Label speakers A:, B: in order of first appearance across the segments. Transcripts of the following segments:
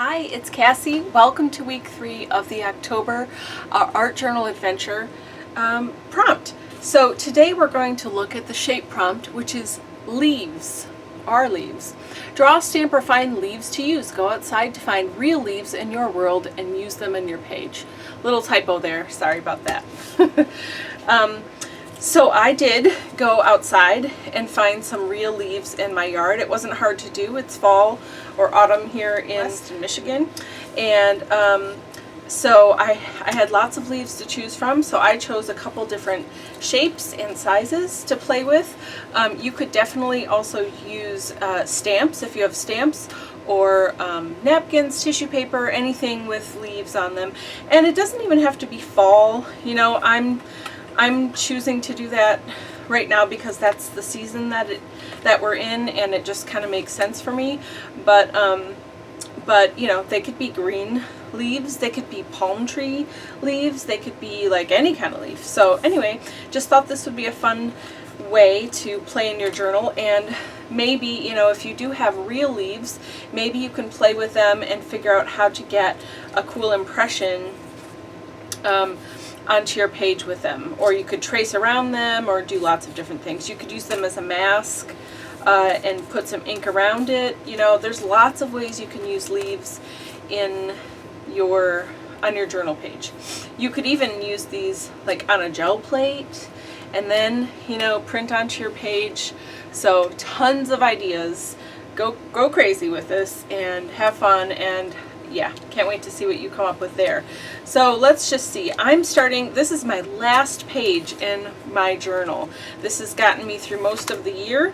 A: Hi, it's Cassie. Welcome to week 3 of the October Art Journal Adventure prompt. So today we're going to look at the shape prompt, which is leaves, our leaves. Draw, stamp, or find leaves to use. Go outside to find real leaves in your world and use them in your page. Little typo there, sorry about that. So I did go outside and find some real leaves in my yard. It wasn't hard to do. It's fall or autumn here in Western Michigan. And so I had lots of leaves to choose from. So I chose a couple different shapes and sizes to play with. You could definitely also use stamps if you have stamps, or napkins, tissue paper, anything with leaves on them. And it doesn't even have to be fall. You know, I'm choosing to do that right now because that's the season that we're in, and it just kind of makes sense for me. But you know, they could be green leaves, they could be palm tree leaves, they could be like any kind of leaf. So anyway, just thought this would be a fun way to play in your journal. And maybe, you know, if you do have real leaves, maybe you can play with them and figure out how to get a cool impression onto your page with them. Or you could trace around them or do lots of different things. You could use them as a mask and put some ink around it. You know, there's lots of ways you can use leaves on your journal page. You could even use these like on a gel plate and then, you know, print onto your page. So tons of ideas. Go crazy with this and have fun, and yeah, can't wait to see what you come up with there. So let's just see. This is my last page in my journal. This has gotten me through most of the year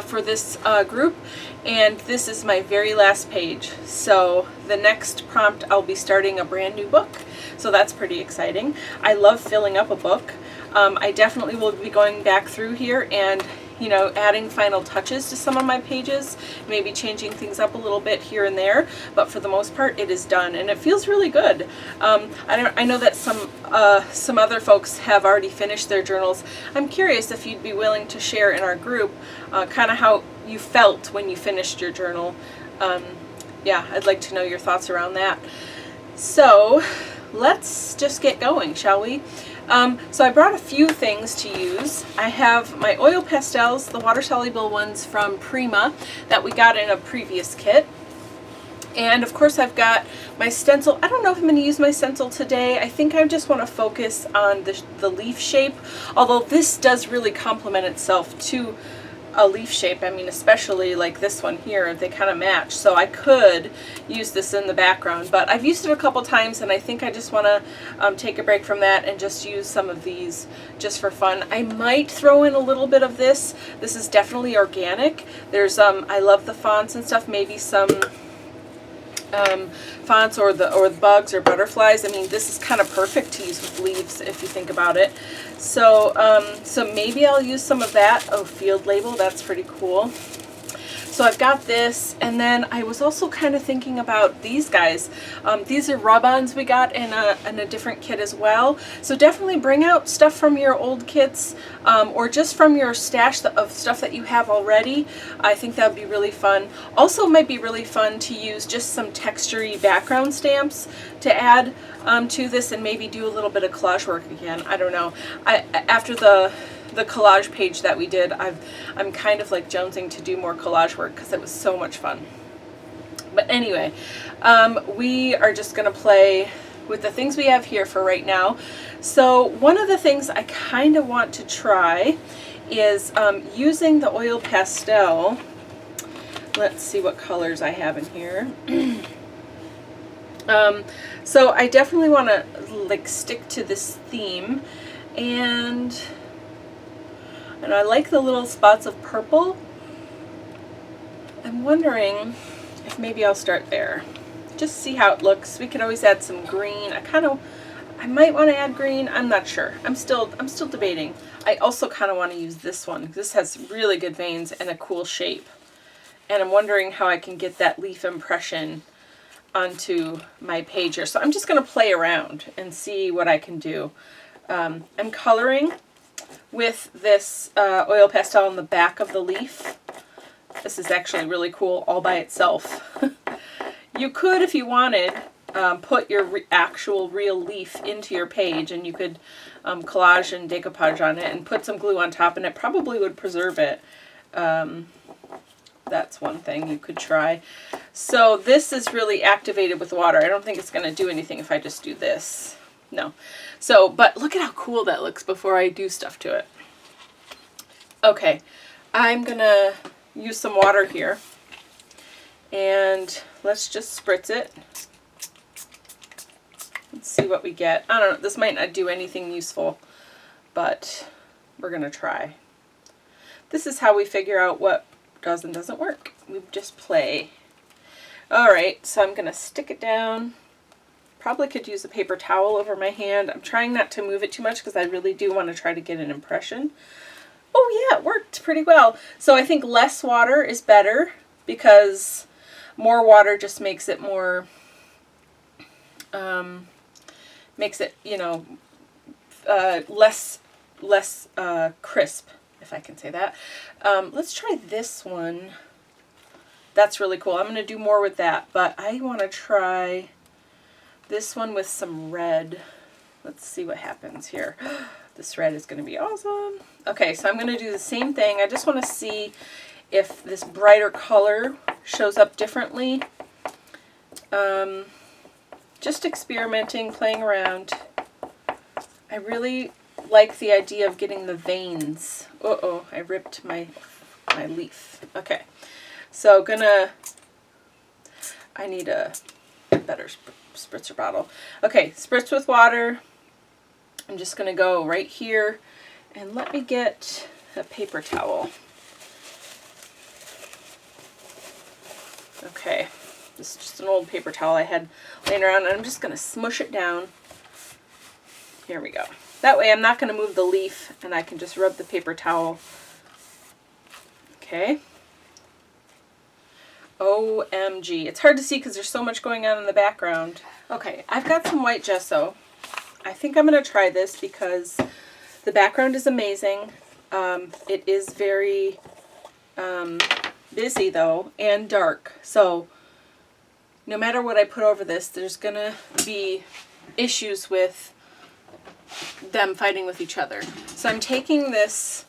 A: for this group, and this is my very last page. So the next prompt, I'll be starting a brand new book, so that's pretty exciting. I love filling up a book. I definitely will be going back through here and, you know, adding final touches to some of my pages, maybe changing things up a little bit here and there, but for the most part it is done and it feels really good. I know that some other folks have already finished their journals. I'm curious if you'd be willing to share in our group kind of how you felt when you finished your journal. Yeah, I'd like to know your thoughts around that. So let's just get going, shall we? So I brought a few things to use. I have my oil pastels, the water-soluble ones from Prima that we got in a previous kit. And of course I've got my stencil. I don't know if I'm going to use my stencil today. I think I just want to focus on the leaf shape, although this does really complement itself to a leaf shape. I mean, especially like this one here, they kind of match, so I could use this in the background, but I've used it a couple times and I think I just want to take a break from that and just use some of these just for fun. I might throw in a little bit of this. This is definitely organic. There's I love the fonts and stuff, maybe some fonts or the bugs or butterflies. I mean, this is kind of perfect to use with leaves if you think about it. So so maybe I'll use some of that. Oh, field label, that's pretty cool. So I've got this, and then I was also kind of thinking about these guys. These are rub-ons we got in a different kit as well. So definitely bring out stuff from your old kits or just from your stash of stuff that you have already. I think that would be really fun. Also might be really fun to use just some textury background stamps to add to this, and maybe do a little bit of collage work again. I don't know. After the collage page that we did, I'm kind of like jonesing to do more collage work because it was so much fun. But anyway, we are just going to play with the things we have here for right now. So one of the things I kind of want to try is using the oil pastel. Let's see what colors I have in here. So I definitely want to like stick to this theme, and I like the little spots of purple. I'm wondering if maybe I'll start there. Just see how it looks. We could always add some green. I might want to add green. I'm not sure. I'm still debating. I also kind of want to use this one. This has really good veins and a cool shape. And I'm wondering how I can get that leaf impression onto my page here. So I'm just going to play around and see what I can do. I'm coloring with this oil pastel on the back of the leaf. This is actually really cool all by itself. You could, if you wanted, put your actual real leaf into your page, and you could collage and decoupage on it and put some glue on top, and it probably would preserve it. That's one thing you could try. So this is really activated with water. I don't think it's going to do anything if I just do this. No. So, but look at how cool that looks before I do stuff to it. Okay, I'm going to use some water here. And let's just spritz it. Let's see what we get. I don't know, this might not do anything useful, but we're going to try. This is how we figure out what does and doesn't work. We just play. Alright, so I'm going to stick it down. Probably could use a paper towel over my hand. I'm trying not to move it too much because I really do want to try to get an impression. Oh yeah, it worked pretty well. So I think less water is better because more water just makes it more, makes it, you know, less crisp, if I can say that. Let's try this one. That's really cool. I'm going to do more with that, but I want to try this one with some red. Let's see what happens here. This red is going to be awesome. Okay, so I'm going to do the same thing. I just want to see if this brighter color shows up differently. Just experimenting, playing around. I really like the idea of getting the veins. Uh-oh, I ripped my leaf. Okay, so I need a better spritzer bottle. Okay, spritz with water. I'm just going to go right here, and let me get a paper towel. Okay, this is just an old paper towel I had laying around, and I'm just going to smush it down. Here we go. That way I'm not going to move the leaf, and I can just rub the paper towel. Okay. OMG. It's hard to see because there's so much going on in the background. Okay, I've got some white gesso. I think I'm going to try this because the background is amazing. It is very busy though and dark. So no matter what I put over this, there's going to be issues with them fighting with each other. So I'm taking this,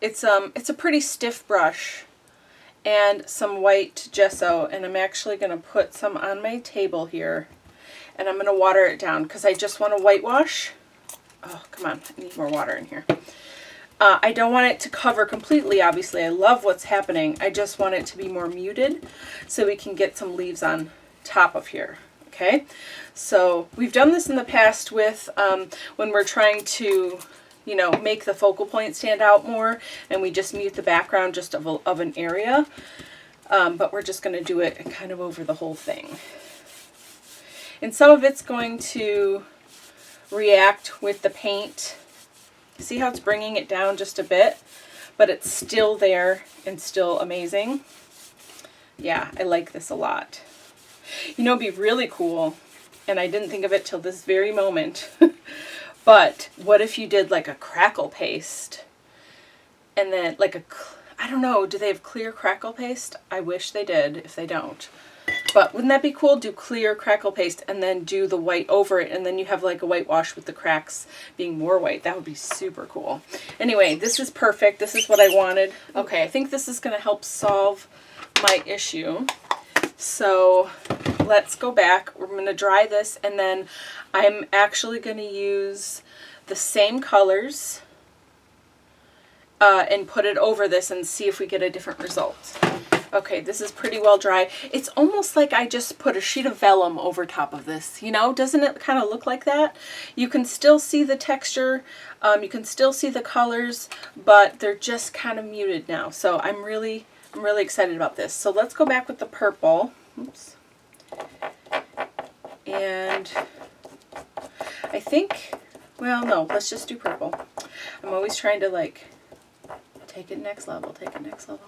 A: it's a pretty stiff brush and some white gesso, and I'm actually going to put some on my table here, and I'm going to water it down because I just want to whitewash. Oh, come on, I need more water in here. I don't want it to cover completely, obviously. I love what's happening. I just want it to be more muted so we can get some leaves on top of here. Okay, so we've done this in the past with when we're trying to, you know, make the focal point stand out more, and we just mute the background just of an area, but we're just going to do it kind of over the whole thing. And some of it's going to react with the paint. See how it's bringing it down just a bit, but it's still there and still amazing. Yeah, I like this a lot. You know, it'd be really cool, and I didn't think of it till this very moment, but what if you did like a crackle paste, and then like I don't know, do they have clear crackle paste? I wish they did, if they don't. But wouldn't that be cool? Do clear crackle paste and then do the white over it, and then you have like a whitewash with the cracks being more white. That would be super cool. Anyway, this is perfect. This is what I wanted. Okay, I think this is going to help solve my issue. So let's go back. We're going to dry this, and then I'm actually going to use the same colors and put it over this and see if we get a different result. Okay, this is pretty well dry. It's almost like I just put a sheet of vellum over top of this, you know? Doesn't it kind of look like that? You can still see the texture, you can still see the colors, but they're just kind of muted now. So I'm really excited about this. So let's go back with the purple. Oops. And I think, well, no, let's just do purple. I'm always trying to like take it next level, take it next level.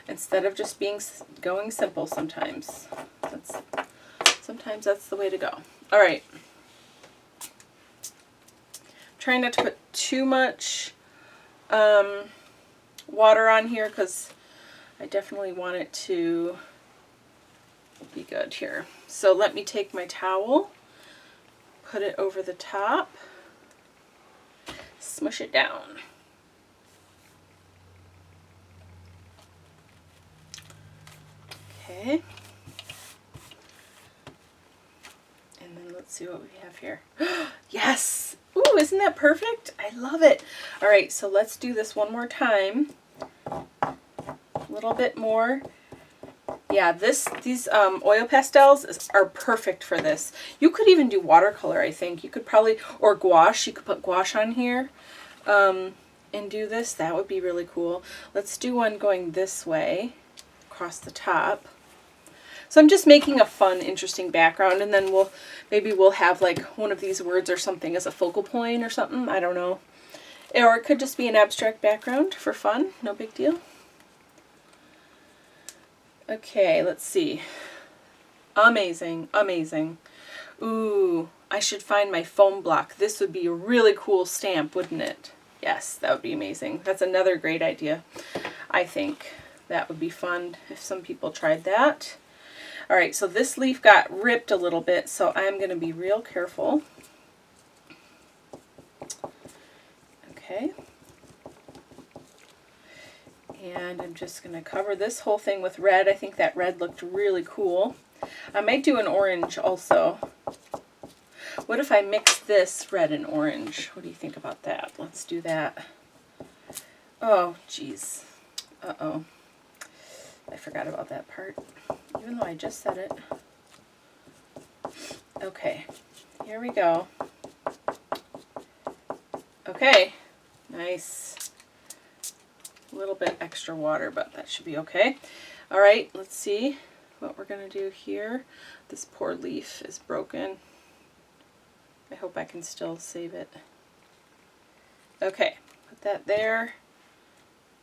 A: Instead of just going simple sometimes. Sometimes that's the way to go. All right. Trying not to put too much water on here because I definitely want it to will be good here. So let me take my towel, put it over the top, smush it down. Okay. And then let's see what we have here. Yes! Ooh, isn't that perfect? I love it. All right, so let's do this one more time. A little bit more. Yeah, these oil pastels are perfect for this. You could even do watercolor, I think. You could probably, or gouache. You could put gouache on here and do this. That would be really cool. Let's do one going this way, across the top. So I'm just making a fun, interesting background, and then maybe we'll have like one of these words or something as a focal point or something. I don't know. Or it could just be an abstract background for fun. No big deal. Okay, let's see. Amazing, amazing. Ooh, I should find my foam block. This would be a really cool stamp, wouldn't it? Yes, that would be amazing. That's another great idea. I think that would be fun if some people tried that. All right, so this leaf got ripped a little bit, so I'm going to be real careful. Okay. And I'm just going to cover this whole thing with red. I think that red looked really cool. I might do an orange also. What if I mix this red and orange? What do you think about that? Let's do that. Oh, geez. Uh-oh. I forgot about that part, even though I just said it. Okay, here we go. Okay, nice. A little bit extra water, but that should be okay. All right, let's see what we're gonna do here. This poor leaf is broken. I hope I can still save it. Okay, put that there.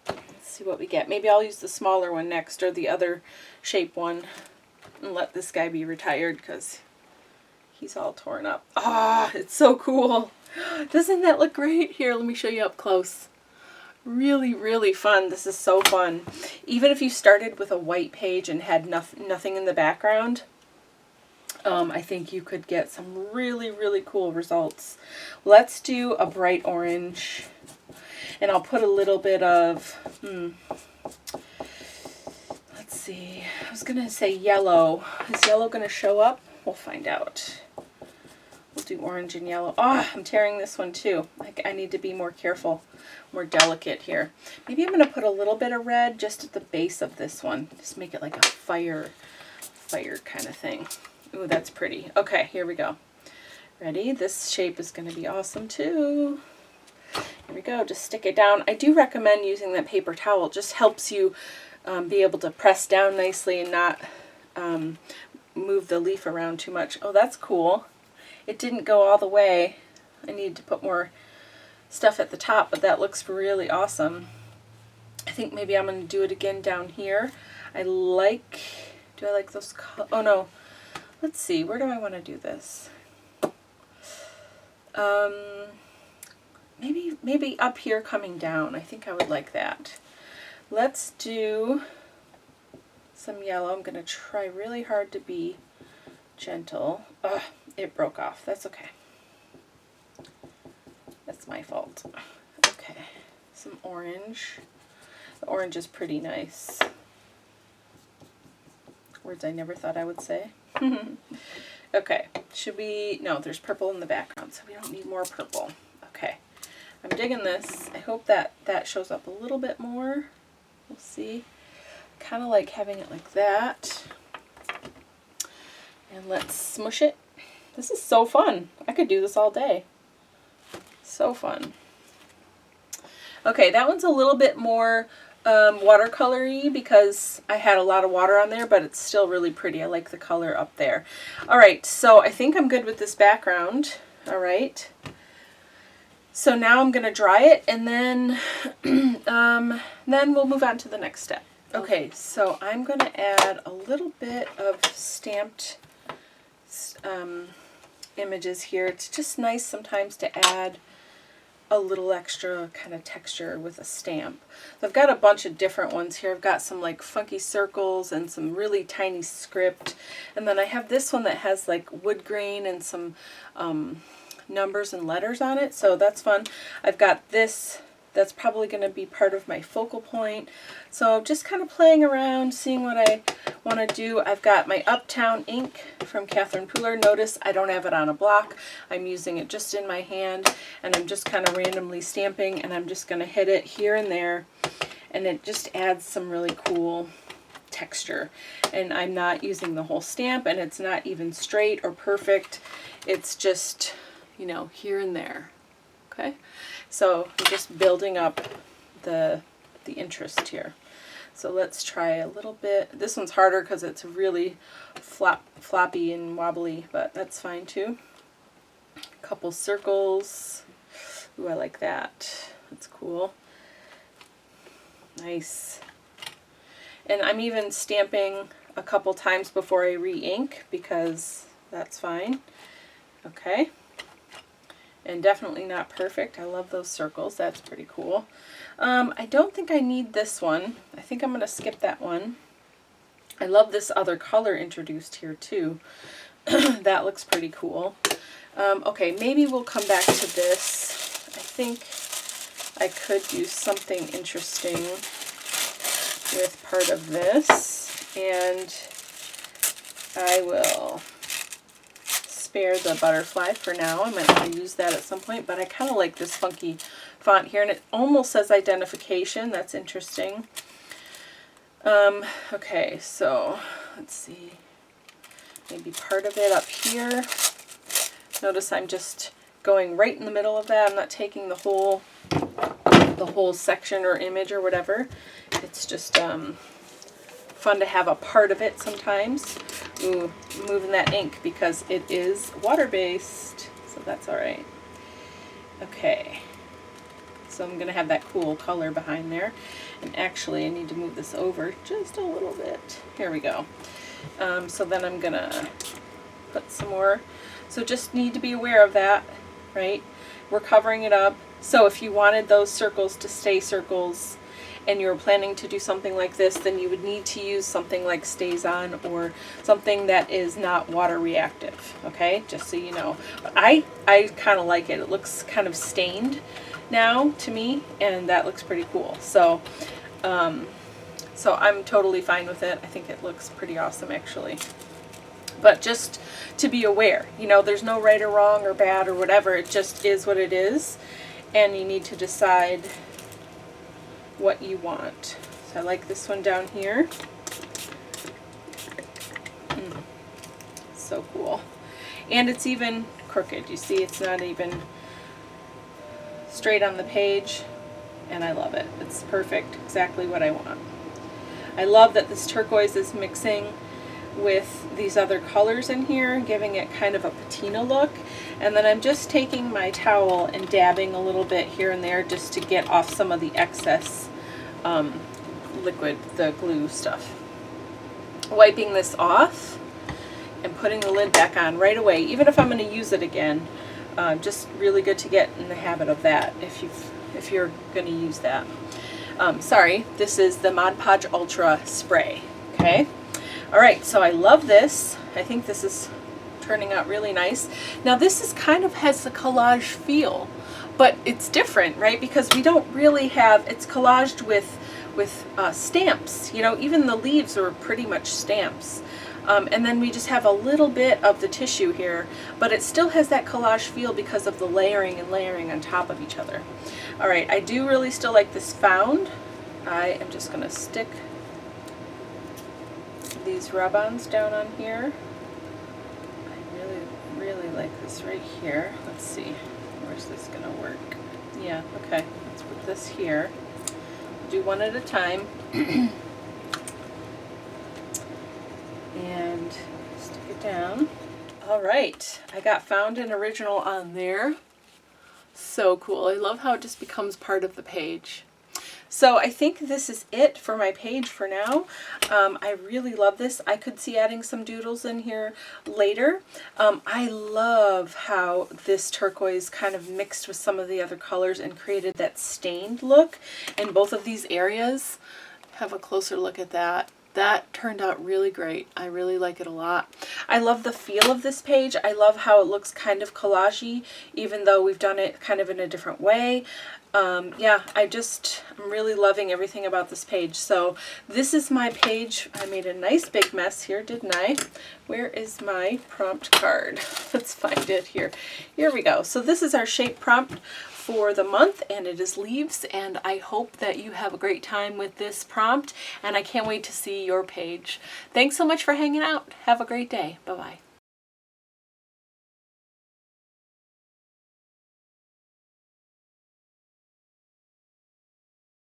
A: Let's see what we get. Maybe I'll use the smaller one next, or the other shape one, and let this guy be retired because he's all torn up. Ah, it's so cool. Doesn't that look great? Here, let me show you up close. Really, really fun. This is so fun. Even if you started with a white page and had nothing in the background, I think you could get some really, really cool results. Let's do a bright orange. And I'll put a little bit of, let's see, I was going to say yellow. Is yellow going to show up? We'll find out. We'll do orange and yellow. Oh, I'm tearing this one too. I need to be more careful, more delicate here. Maybe I'm going to put a little bit of red just at the base of this one. Just make it like a fire kind of thing. Ooh, that's pretty. Okay, here we go. Ready? This shape is going to be awesome too. Here we go, just stick it down. I do recommend using that paper towel. It just helps you be able to press down nicely and not move the leaf around too much. Oh, that's cool. It didn't go all the way. I need to put more stuff at the top, but that looks really awesome. I think maybe I'm going to do it again down here. Do I like those oh no, let's see, where do I want to do this? Maybe up here coming down. I think I would like that. Let's do some yellow. I'm going to try really hard to be gentle. Ugh, it broke off. That's okay. That's my fault. Okay, some orange. The orange is pretty nice. Words I never thought I would say. Okay, should we, no, there's purple in the background, so we don't need more purple. Okay, I'm digging this. I hope that shows up a little bit more. We'll see. Kind of like having it like that. And let's smush it. This is so fun. I could do this all day. So fun. Okay, that one's a little bit more watercolory because I had a lot of water on there, but it's still really pretty. I like the color up there. All right, so I think I'm good with this background. All right. So now I'm going to dry it, and then we'll move on to the next step. Okay, so I'm going to add a little bit of stamped images here. It's just nice sometimes to add a little extra kind of texture with a stamp. So I've got a bunch of different ones here. I've got some like funky circles and some really tiny script. And then I have this one that has like wood grain and some numbers and letters on it. So that's fun. I've got this. That's probably going to be part of my focal point. So just kind of playing around, seeing what I want to do. I've got my Uptown ink from Catherine Pooler. Notice I don't have it on a block. I'm using it just in my hand, and I'm just kind of randomly stamping, and I'm just going to hit it here and there, and it just adds some really cool texture. And I'm not using the whole stamp, and it's not even straight or perfect. It's just, you know, here and there. Okay, so I'm just building up the interest here. So let's try a little bit. This one's harder because it's really floppy and wobbly, but that's fine too. A couple circles. Ooh, I like that. That's cool. Nice. And I'm even stamping a couple times before I re-ink because that's fine. Okay. And definitely not perfect. I love those circles. That's pretty cool. I don't think I need this one. I think I'm going to skip that one. I love this other color introduced here too. That looks pretty cool. Okay, maybe we'll come back to this. I think I could do something interesting with part of this. And I will spare the butterfly for now. I might want to use that at some point, but I kind of like this funky font here, and it almost says identification. That's interesting. Okay, so let's see. Maybe part of it up here. Notice I'm just going right in the middle of that. I'm not taking the whole section or image or whatever. It's just fun to have a part of it sometimes. Ooh, moving that ink because it is water-based, so that's all right. Okay, so I'm going to have that cool color behind there. And actually, I need to move this over just a little bit. Here we go. So then I'm going to put some more. So just need to be aware of that, right? We're covering it up. So if you wanted those circles to stay circles, and you're planning to do something like this, then you would need to use something like Stays On or something that is not water reactive, okay? Just so you know. But I kind of like it. It looks kind of stained now to me, and that looks pretty cool. So, so I'm totally fine with it. I think it looks pretty awesome actually. But just to be aware, you know, there's no right or wrong or bad or whatever. It just is what it is, and you need to decide what you want. So I like this one down here. So cool. And it's even crooked. You see, it's not even straight on the page, and I love it. It's perfect, exactly what I want. I love that this turquoise is mixing with these other colors in here, giving it kind of a patina look. And then I'm just taking my towel and dabbing a little bit here and there just to get off some of the excess liquid, the glue stuff. Wiping this off and putting the lid back on right away, even if I'm going to use it again. Just really good to get in the habit of that if you're going to use that. Sorry, this is the Mod Podge Ultra spray. Okay. All right, so I love this. I think this is turning out really nice. Now this is kind of has a collage feel, but it's different, right? Because we don't really have, it's collaged with stamps. You know, even the leaves are pretty much stamps. And then we just have a little bit of the tissue here, but it still has that collage feel because of the layering and layering on top of each other. All right, I do really still like this found. I am just going to stick these rub-ons down on here. I really like this right here. Let's see, where's this going to work? Yeah, okay, let's put this here. Do one at a time. And stick it down. All right, I got found and original on there. So cool. I love how it just becomes part of the page. So I think this is it for my page for now. I really love this. I could see adding some doodles in here later. I love how this turquoise kind of mixed with some of the other colors and created that stained look in both of these areas. Have a closer look at that. That turned out really great. I really like it a lot. I love the feel of this page. I love how it looks kind of collage-y, even though we've done it kind of in a different way. Yeah, I'm really loving everything about this page. So this is my page. I made a nice big mess here, didn't I? Where is my prompt card? Let's find it here. Here we go. So this is our shape prompt for the month, and it is leaves, and I hope that you have a great time with this prompt, and I can't wait to see your page. Thanks so much for hanging out. Have a great day. Bye-bye.